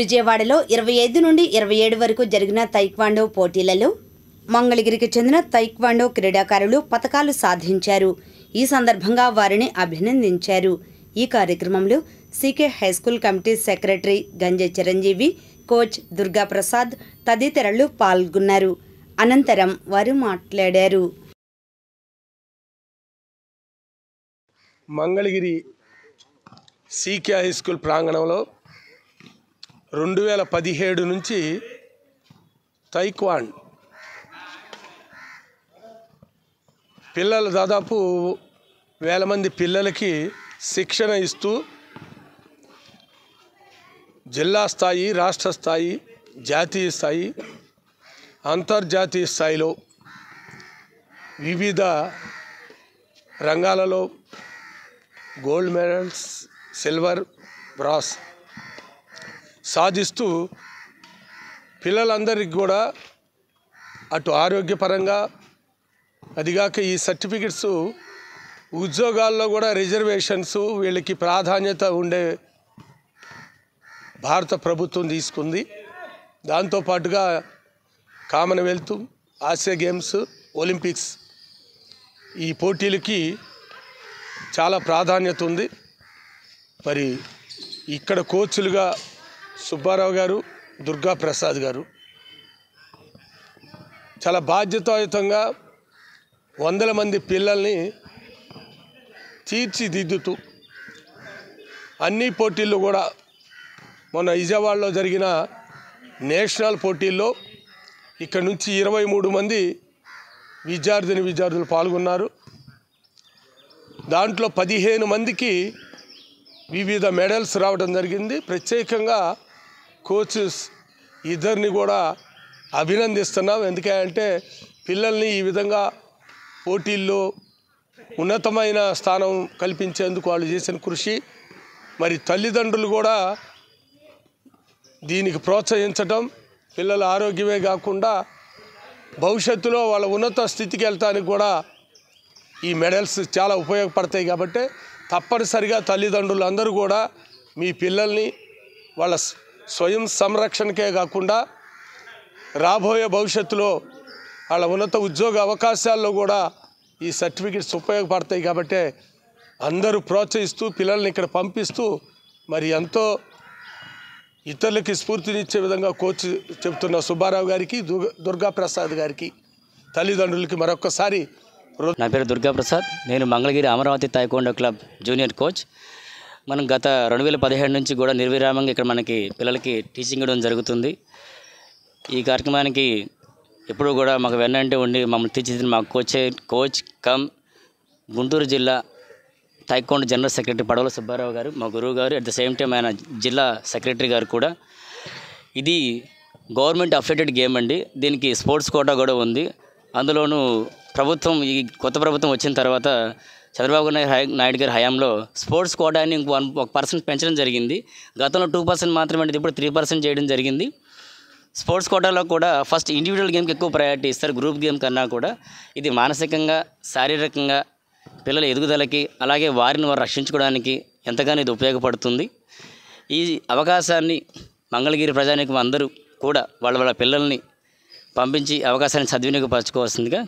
విజయవాడలో 25 నుండి 27 వరకు జరిగిన తైక్వాండో పోటీలలో మంగళగిరికి చెందిన తైక్వాండో క్రీడాకారులు పతకాలు సాధించారు. ఈ సందర్భంగా వారిని అభినందించారు. ఈ కార్యక్రమంలో CK high school committee secretary Ganje Chiranjeevi, coach Durga Prasad తదితరులు పాల్గొన్నారు. అనంతరం వారు మాట్లాడారు. మంగళగిరి సీకే హైస్కూల్ ప్రాంగణంలో 2017 నుంచి తైక్వాండ్ పిల్లలు దాదాపు 1000 మంది పిల్లలకి శిక్షణ ఇస్తూ జిల్లా స్థాయి, రాష్ట్ర స్థాయి, జాతీయ స్థాయి, అంతర్జాతీయ స్థాయిలో వివిధ రంగాలలో గోల్డ్ మెడల్స్, సిల్వర్, బ్రాస్ సాధిస్తూ పిల్లలందరికీ కూడా అటు ఆరోగ్యపరంగా, అదిగాక ఈ సర్టిఫికెట్స్ ఉద్యోగాల్లో కూడా రిజర్వేషన్స్ వీళ్ళకి ప్రాధాన్యత ఉండే భారత ప్రభుత్వం తీసుకుంది. దాంతోపాటుగా కామన్వెల్త్, ఆసియా గేమ్స్, ఒలింపిక్స్ ఈ పోటీలకి చాలా ప్రాధాన్యత ఉంది. మరి ఇక్కడ కోచ్లుగా సుబ్బారావు గారు, దుర్గా ప్రసాద్ గారు చాలా బాధ్యతాయుతంగా 100 మంది పిల్లల్ని తీర్చిదిద్దుతూ అన్ని పోటీల్లో కూడా మొన్న విజయవాడలో జరిగిన నేషనల్ పోటీల్లో ఇక్కడ నుంచి 23 మంది విద్యార్థులు పాల్గొన్నారు. దాంట్లో 15 మందికి వివిధ మెడల్స్ రావడం జరిగింది. ప్రత్యేకంగా కోచెస్ ఇద్దరిని కూడా అభినందిస్తున్నాం. ఎందుకంటే పిల్లల్ని ఈ విధంగా పోటీల్లో ఉన్నతమైన స్థానం కల్పించేందుకు వాళ్ళు చేసిన కృషి, మరి తల్లిదండ్రులు కూడా దీనికి ప్రోత్సహించడం, పిల్లల ఆరోగ్యమే కాకుండా భవిష్యత్తులో వాళ్ళ ఉన్నత స్థితికి వెళ్ళటానికి కూడా ఈ మెడల్స్ చాలా ఉపయోగపడతాయి. కాబట్టి తప్పనిసరిగా తల్లిదండ్రులు అందరూ కూడా మీ పిల్లల్ని వాళ్ళ స్వయం సంరక్షణకే కాకుండా రాబోయే భవిష్యత్తులో వాళ్ళ ఉన్నత ఉద్యోగ అవకాశాల్లో కూడా ఈ సర్టిఫికెట్స్ ఉపయోగపడతాయి. కాబట్టి అందరూ ప్రోత్సహిస్తూ పిల్లల్ని ఇక్కడ పంపిస్తూ మరి ఎంతో ఇతరులకి స్ఫూర్తినిచ్చే విధంగా కోచ్ చెబుతున్న సుబ్బారావు గారికి, దుర్గా ప్రసాద్ గారికి, తల్లిదండ్రులకి మరొకసారి. నా పేరు దుర్గా ప్రసాద్. నేను Mangalagiri Amaravati taekwondo club junior coach. మనం గత 2017 నుంచి కూడా నిర్విరామంగా ఇక్కడ మనకి పిల్లలకి టీచింగ్ ఇవ్వడం జరుగుతుంది. ఈ కార్యక్రమానికి ఎప్పుడూ కూడా మాకు వెన్నంటే ఉండి మమ్మల్ని తీర్చిదిద్దిన మా కోచ్ కమ్ గుంటూరు జిల్లా తైక్వాండో జనరల్ సెక్రటరీ పడవల సుబ్బారావు గారు, మా గురువు గారు. అట్ ద సేమ్ టైం ఆయన జిల్లా సెక్రటరీ గారు కూడా. ఇది గవర్నమెంట్ అఫిలియేటెడ్ గేమ్ అండి. దీనికి స్పోర్ట్స్ కోటా కూడా ఉంది. అందులోనూ ప్రభుత్వం, ఈ కొత్త ప్రభుత్వం వచ్చిన తర్వాత చంద్రబాబు నాయుడు గారి హయాంలో స్పోర్ట్స్ కోటాని 1% పెంచడం జరిగింది. గతంలో 2% మాత్రమే, ఇప్పుడు 3% చేయడం జరిగింది. స్పోర్ట్స్ కోటాలో కూడా ఫస్ట్ ఇండివిజువల్ గేమ్కి ఎక్కువ ప్రయారిటీ ఇస్తారు, గ్రూప్ గేమ్ కన్నా కూడా. ఇది మానసికంగా, శారీరకంగా పిల్లల ఎదుగుదలకి, అలాగే వారిని వారు రక్షించుకోవడానికి ఎంతగానో ఇది ఉపయోగపడుతుంది. ఈ అవకాశాన్ని మంగళగిరి ప్రజానీకం అందరూ కూడా వాళ్ళ పిల్లల్ని పంపించి అవకాశాన్ని సద్వినియోగపరచుకోవాల్సిందిగా